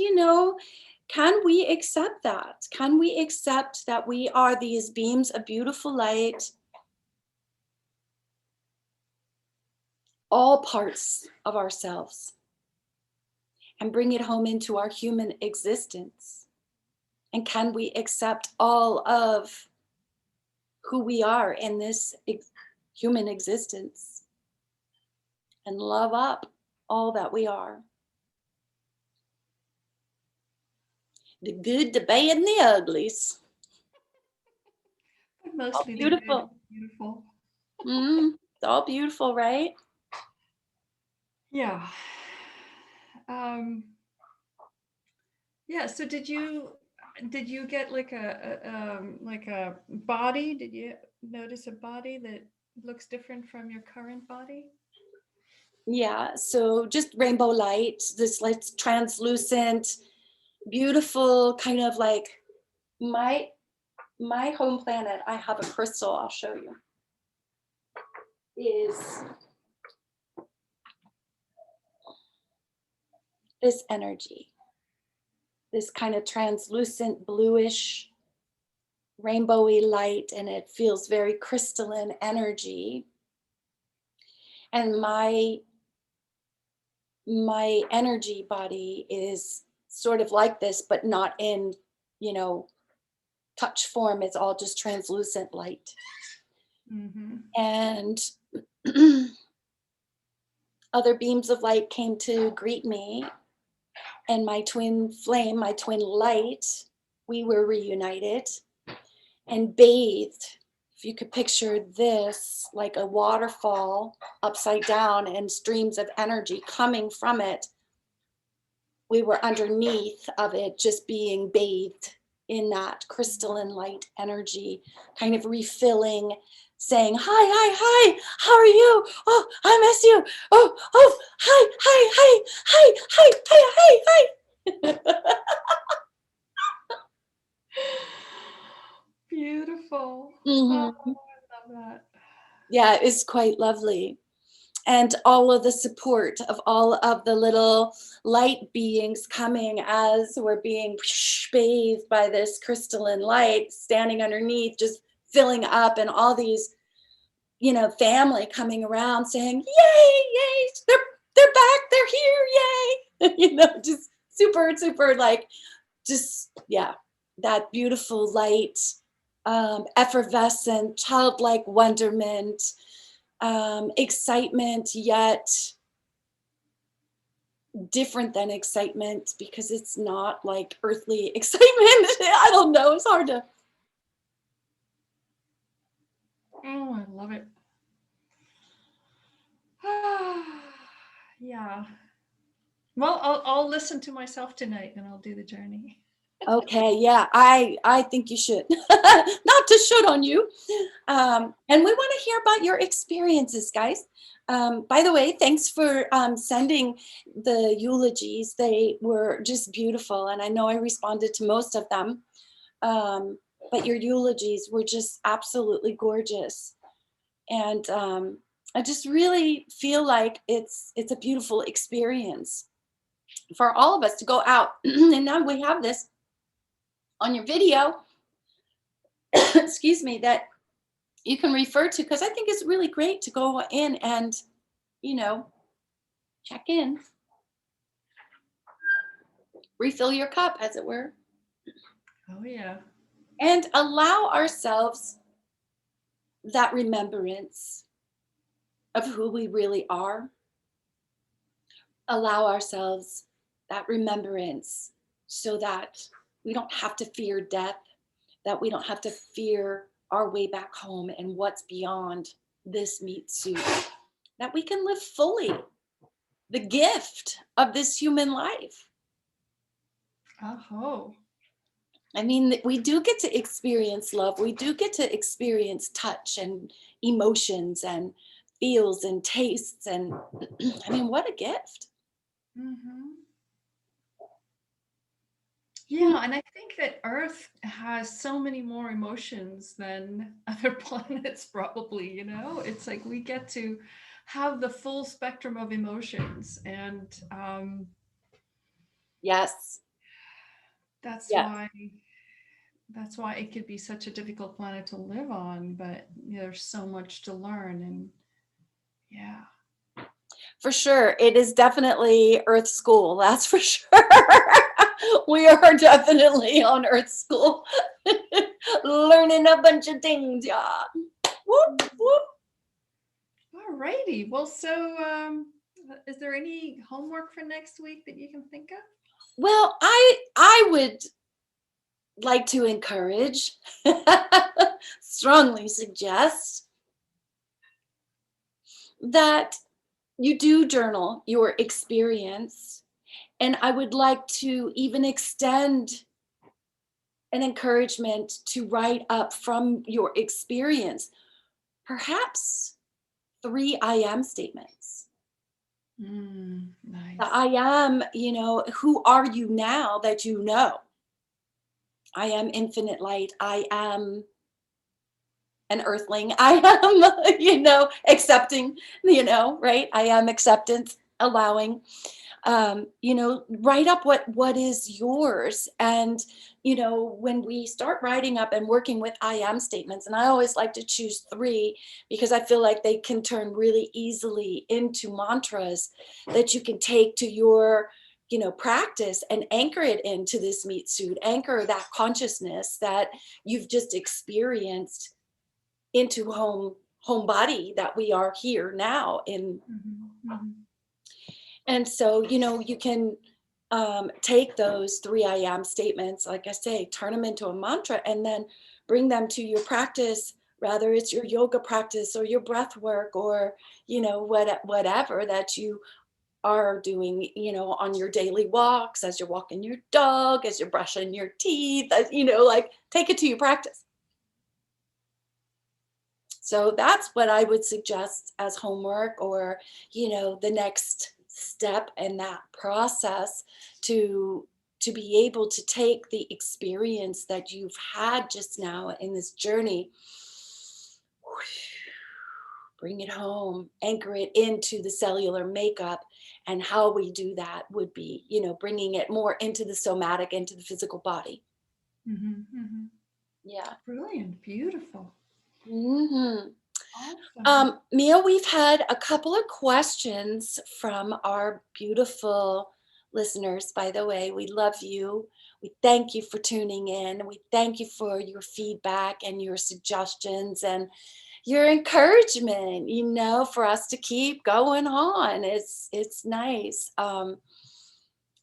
Speaker 1: can we accept that? Can we accept that we are these beams of beautiful light all parts of ourselves and bring it home into our human existence? And can we accept all of who we are in this human existence and love up all that we are? The good, the bad, and the uglies.
Speaker 2: But
Speaker 1: All
Speaker 2: mostly the good and
Speaker 1: beautiful.
Speaker 2: beautiful.
Speaker 1: It's all beautiful, right?
Speaker 2: Yeah. Um, yeah. So did you get like a body? Did you notice a body that looks different from your current body?
Speaker 1: Yeah, so just rainbow light, this like translucent, beautiful kind of like my my home planet. I have a crystal, I'll show you, is this energy, this kind of translucent bluish rainbowy light, and it feels very crystalline energy. And my energy body is sort of like this, but not in, you know, touch form. It's all just translucent light.
Speaker 2: Mm-hmm.
Speaker 1: And other beams of light came to greet me, and my twin flame, my twin light, we were reunited and bathed. If you could picture this like a waterfall upside down and streams of energy coming from it, we were underneath of it, just being bathed in that crystalline light energy, kind of refilling, saying, hi, hi, hi, how are you? Oh, I miss you. Oh, oh, hi, hi, hi, hi, hi, hi, hi, hi.
Speaker 2: Beautiful. Oh,
Speaker 1: Mhm.
Speaker 2: I love that.
Speaker 1: Yeah, it's quite lovely. And all of the support of all of the little light beings coming as we're being bathed by this crystalline light, standing underneath, just filling up, and all these, you know, family coming around saying, yay, yay, they're back, they're here, yay. You know, just super, super like, just, yeah, that beautiful light, effervescent, childlike wonderment, excitement, yet different than excitement because it's not like earthly excitement. I don't know. It's hard to.
Speaker 2: Oh, I love it. Yeah. Well, I'll listen to myself tonight and I'll do the journey.
Speaker 1: Okay, yeah, I think you should. Not to should on you. And we want to hear about your experiences, guys. By the way, thanks for sending the eulogies. They were just beautiful, and I know I responded to most of them. But your eulogies were just absolutely gorgeous. And I just really feel like it's a beautiful experience for all of us to go out. And now we have this on your video, excuse me, that you can refer to, because I think it's really great to go in and, you know, check in, refill your cup, as it were,
Speaker 2: Oh, yeah.
Speaker 1: and allow ourselves that remembrance of who we really are. Allow ourselves that remembrance so that we don't have to fear death, that we don't have to fear our way back home and what's beyond this meat suit, that we can live fully the gift of this human life.
Speaker 2: Oh.
Speaker 1: I mean, we do get to experience love. We do get to experience touch and emotions and feels and tastes. And I mean, what a gift.
Speaker 2: Mm-hmm. Yeah, and I think that Earth has so many more emotions than other planets, probably, you know? It's like we get to have the full spectrum of emotions, and
Speaker 1: Yes.
Speaker 2: that's
Speaker 1: Yes.
Speaker 2: why that's why it could be such a difficult planet to live on, but there's so much to learn, and yeah.
Speaker 1: For sure. It is definitely Earth School, that's for sure. We are definitely on Earth School. Learning a bunch of things, yeah. Whoop, whoop.
Speaker 2: All righty. Well, so is there any homework for next week that you can think of?
Speaker 1: Well, I would like to encourage, strongly suggest that you do journal your experience. And I would like to even extend an encouragement to write up from your experience, perhaps 3 I am statements. The
Speaker 2: Nice.
Speaker 1: I am, who are you now that you know? I am infinite light. I am an earthling. I am, accepting, right? I am acceptance, allowing. Write up what is yours. And when we start writing up and working with I am statements, and I always like to choose 3 because I feel like they can turn really easily into mantras that you can take to your practice and anchor it into this meat suit, anchor that consciousness that you've just experienced into home body that we are here now in.
Speaker 2: Mhm, mhm.
Speaker 1: And so, you can take those 3 I am statements, like I say, turn them into a mantra and then bring them to your practice, rather it's your yoga practice or your breath work or, whatever that you are doing, on your daily walks, as you're walking your dog, as you're brushing your teeth, like take it to your practice. So that's what I would suggest as homework or, the next step in that process to be able to take the experience that you've had just now in this journey, bring it home, anchor it into the cellular makeup. And how we do that would be, bringing it more into the somatic, into the physical body.
Speaker 2: Mhm, mhm.
Speaker 1: Yeah.
Speaker 2: Brilliant. Beautiful.
Speaker 1: Hmm.
Speaker 2: Awesome.
Speaker 1: Mia, we've had a couple of questions from our beautiful listeners, by the way. We love you. We thank you for tuning in. We thank you for your feedback and your suggestions and your encouragement, for us to keep going on. It's nice.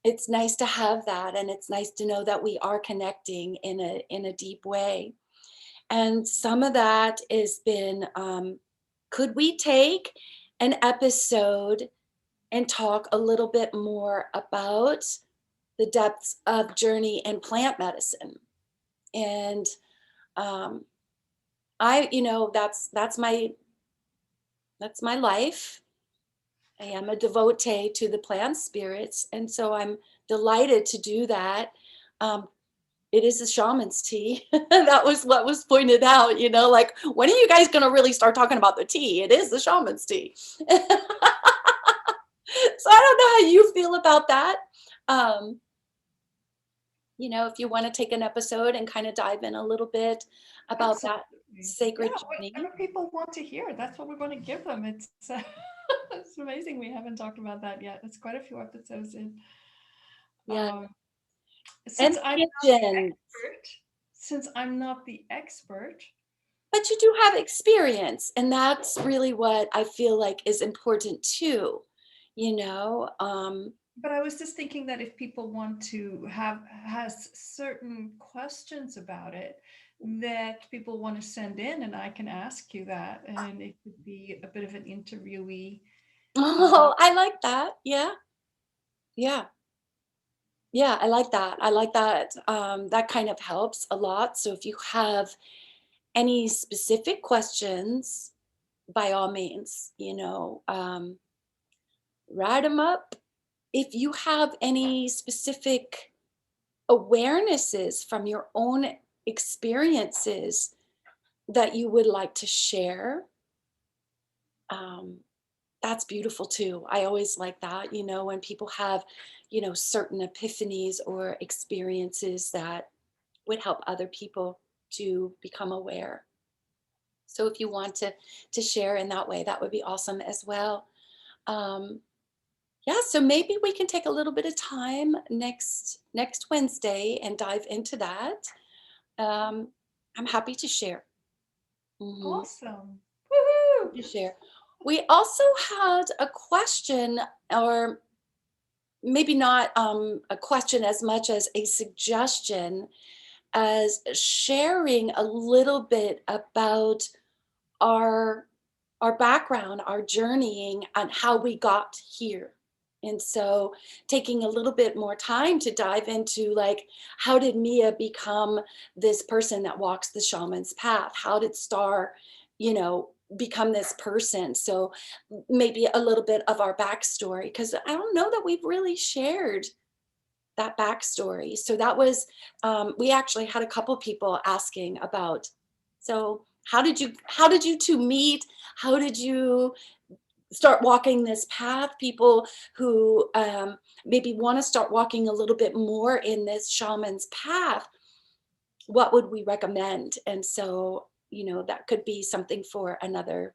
Speaker 1: It's nice to have that, and it's nice to know that we are connecting in a deep way. And some of that has been, could we take an episode and talk a little bit more about the depths of journey in plant medicine? And um, that's my life. I am a devotee to the plant spirits, and so I'm delighted to do that. Um, It is a shaman's tea. That was what was pointed out, like, when are you guys going to really start talking about the tea? It is the shaman's tea. So I don't know how you feel about that. Um, if you want to take an episode and kind of dive in a little bit about that
Speaker 2: Absolutely. Yeah,
Speaker 1: sacred journey.
Speaker 2: whatever people want to hear, that's what we're going to give them. It's it's amazing we haven't talked about that yet. It's quite a few episodes in.
Speaker 1: Yeah.
Speaker 2: Um,
Speaker 1: And
Speaker 2: since I'm not the
Speaker 1: pigeons.
Speaker 2: expert, since I'm not the expert,
Speaker 1: But you do have experience. And that's really what I feel like is important too. You know, um,
Speaker 2: but I was just thinking that if people want to have has certain questions about it, that people want to send in, and I can ask you that, and it could be a bit of an interviewee.
Speaker 1: oh, I like that. Yeah. Yeah. Yeah, I like that. I like that. That kind of helps a lot. So if you have any specific questions, by all means, write them up. If you have any specific awarenesses from your own experiences that you would like to share, um, that's beautiful too. I always like that, when people have, certain epiphanies or experiences that would help other people to become aware. So if you want to share in that way, that would be awesome as well. Um, Yeah, so maybe we can take a little bit of time next Wednesday and dive into that. Um, I'm happy to share. Mhm.
Speaker 2: Awesome. Woohoo!
Speaker 1: To share. We also had a question, or maybe not a question as much as a suggestion, as sharing a little bit about our our background, our journeying, and how we got here. And so taking a little bit more time to dive into, like, how did Mia become this person that walks the shaman's path? How did Starr, become this person? So maybe a little bit of our backstory, because I don't know that we've really shared that backstory. So that was, we actually had a couple people asking about, so how did you two meet? How did you start walking this path? People who maybe want to start walking a little bit more in this shaman's path, what would we recommend? And so, that could be something for another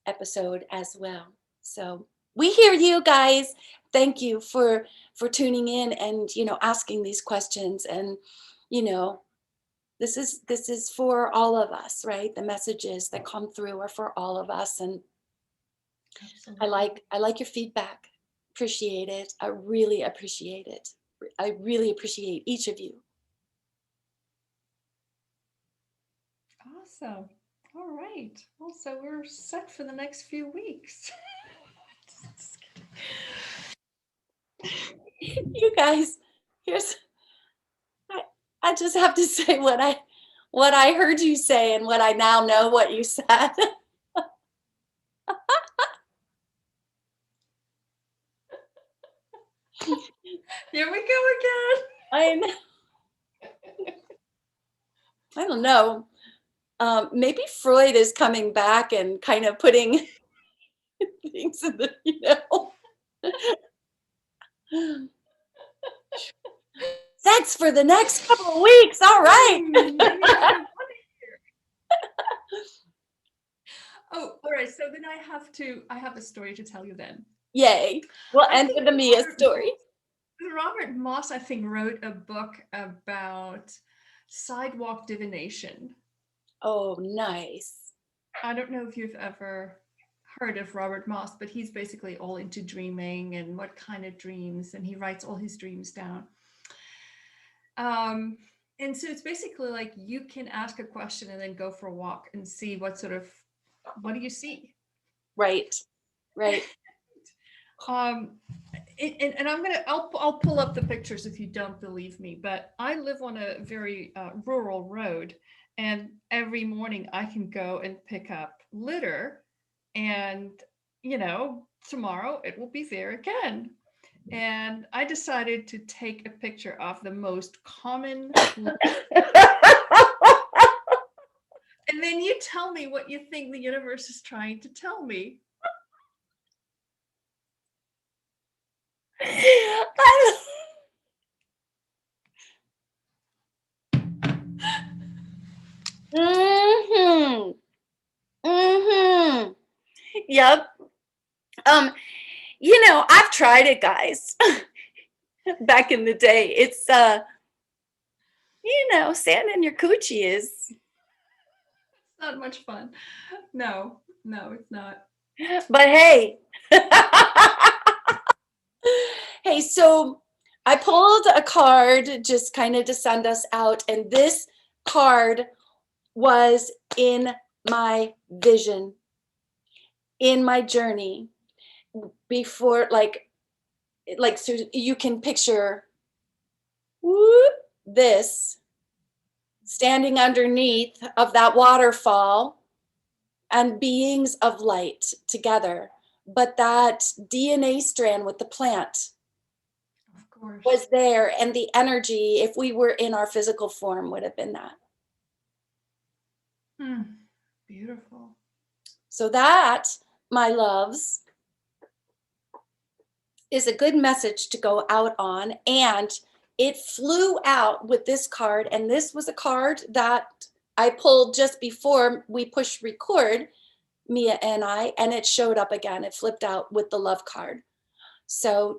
Speaker 1: episode as well. So we hear you guys. Thank you for tuning in and asking these questions. And you know this is for all of us, right? The messages that come through are for all of us. And I
Speaker 2: Absolutely.
Speaker 1: like I like your feedback. Appreciate it. I really appreciate it. I really appreciate each of you.
Speaker 2: Awesome. All right. Well, so we're set for the next few weeks. Just kidding.
Speaker 1: You guys, here's I, I just have to say what I heard you say and what I now know what you said.
Speaker 2: Here we go again.
Speaker 1: I I don't know. Maybe Freud is coming back and kind of putting things in the. Sex for the next couple of weeks. All right.
Speaker 2: I want to hear. Oh, all right. So then I have a story to tell you then.
Speaker 1: Yay. We'll
Speaker 2: I
Speaker 1: end
Speaker 2: think
Speaker 1: with the Mia story.
Speaker 2: Robert Moss, I think, wrote a book about sidewalk divination.
Speaker 1: Oh, nice.
Speaker 2: I don't know if you've ever heard of Robert Moss, but he's basically all into dreaming and what kind of dreams, and he writes all his dreams down. Um, and so it's basically like you can ask a question and then go for a walk and see what do you see?
Speaker 1: Right. Right.
Speaker 2: Um, and I'll pull up the pictures if you don't believe me, but I live on a very rural road, and every morning I can go and pick up litter, and tomorrow it will be there again. And I decided to take a picture of the most common litter. And then you tell me what you think the universe is trying to tell me.
Speaker 1: Mm-hmm. Mm-hmm. Yep. Um, I've tried it, guys. Back in the day. It's sand in your coochie is.
Speaker 2: It's not much fun. No, no, it's not.
Speaker 1: But hey. Hey, so I pulled a card just kind of to send us out, and this card was in my vision, in my journey before, like so you can picture, whoop, this standing underneath of that waterfall and beings of light together. But that DNA strand with the plant
Speaker 2: Of course.
Speaker 1: was there, and the energy, if we were in our physical form, would have been that.
Speaker 2: Beautiful.
Speaker 1: So that, my loves, is a good message to go out on. And it flew out with this card. And this was a card that I pulled just before we pushed record, Mia and I, and it showed up again. It flipped out with the love card. So,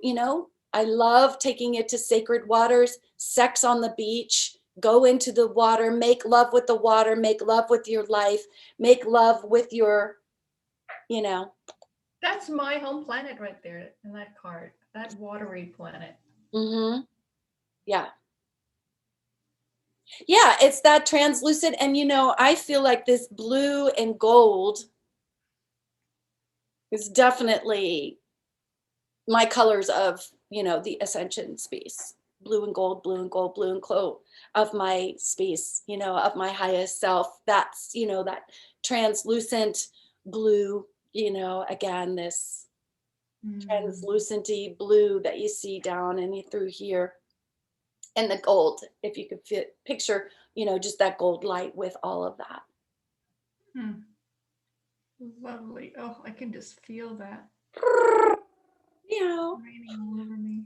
Speaker 1: I love taking it to sacred waters, sex on the beach, go into the water, make love with the water, make love with your life, make love with your, you know,
Speaker 2: That's my home planet right there in that card. That watery planet.
Speaker 1: hmm yeah. Yeah, it's that translucent. And, I feel like this blue and gold is definitely my colors of, the ascension space. Blue and gold, blue and gold, blue and gold of my space, of my highest self. That's, that translucent blue, again, this
Speaker 2: Mm.
Speaker 1: translucenty blue that you see down and through here. And the gold, if you could picture, just that gold light with all of that.
Speaker 2: Hmm. Lovely. Oh, I can just feel that
Speaker 1: Meow.
Speaker 2: raining all over me.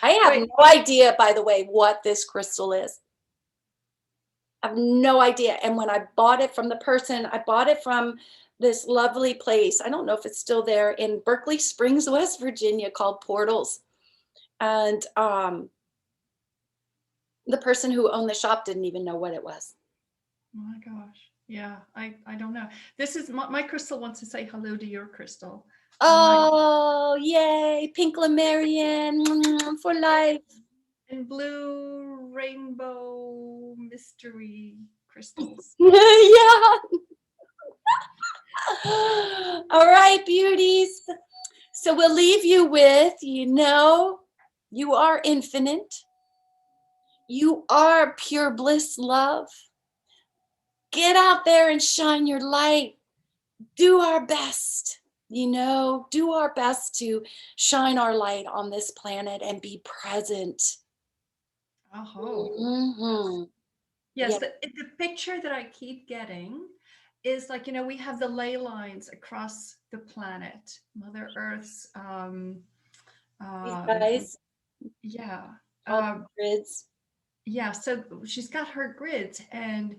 Speaker 1: I have
Speaker 2: Wait,
Speaker 1: no idea, by the way, what this crystal is. I have no idea. And when I bought it from the person, I bought it from this lovely place. I don't know if it's still there in Berkeley Springs, West Virginia, called Portals. And the person who owned the shop didn't even know what it was.
Speaker 2: oh my gosh. Yeah, I don't know. This is my crystal wants to say hello to your crystal. My
Speaker 1: Oh, yay. Pink Lemurian for life.
Speaker 2: and blue rainbow mystery crystals.
Speaker 1: Yeah. All right, beauties. So we'll leave you with, you are infinite. You are pure bliss love. Get out there and shine your light. Do our best, do our best to shine our light on this planet and be present.
Speaker 2: Oh.
Speaker 1: Hmm
Speaker 2: Yes,
Speaker 1: Yeah,
Speaker 2: the picture that I keep getting is like, we have the ley lines across the planet, Mother Earth's,
Speaker 1: these
Speaker 2: um,
Speaker 1: guys,
Speaker 2: yeah,
Speaker 1: all the
Speaker 2: um,
Speaker 1: grids.
Speaker 2: yeah. So she's got her grids, and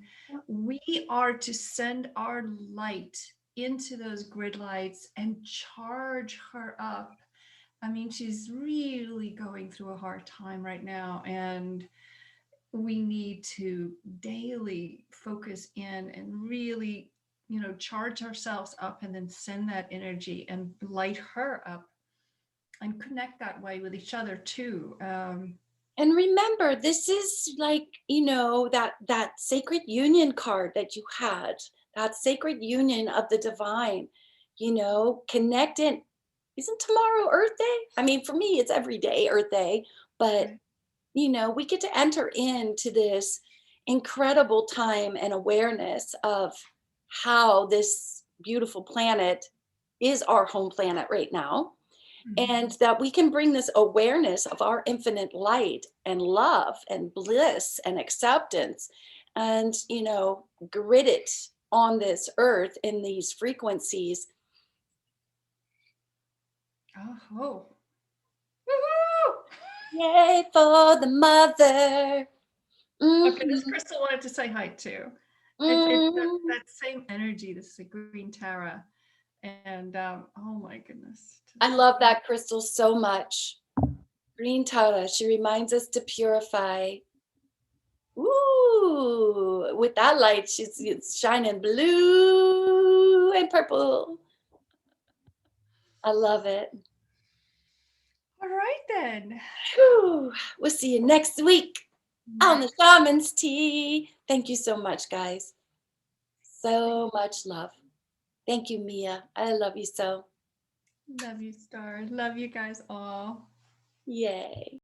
Speaker 2: we are to send our light into those grid lights and charge her up. I mean, she's really going through a hard time right now, and we need to daily focus in and really, charge ourselves up and then send that energy and light her up and connect that way with each other too.
Speaker 1: And remember, this is like, that sacred union card that you had, that sacred union of the divine, connecting. Isn't tomorrow Earth Day? I mean, for me, it's every day Earth Day, but
Speaker 2: Right.
Speaker 1: we get to enter into this incredible time and awareness of how this beautiful planet is our home planet right now,
Speaker 2: Mhm.
Speaker 1: and that we can bring this awareness of our infinite light and love and bliss and acceptance, and grid it on this earth in these frequencies.
Speaker 2: Oh, woohoo!
Speaker 1: Yay for the mother.
Speaker 2: Okay, this
Speaker 1: Mhm.
Speaker 2: crystal wanted to say hi too. It's
Speaker 1: Mm.
Speaker 2: that same energy. This is a green Tara, and oh my goodness,
Speaker 1: I
Speaker 2: just
Speaker 1: love that crystal so much. Green Tara, she reminds us to purify. Ooh, with that light, it's shining blue and purple. I love it.
Speaker 2: all right then.
Speaker 1: Whew. We'll see you next week on the
Speaker 2: Next,
Speaker 1: Shamans Tea. Thank you so much, guys. So much love. Thank you, Mia. I love you so.
Speaker 2: love you, Star. Love you guys all.
Speaker 1: Yay.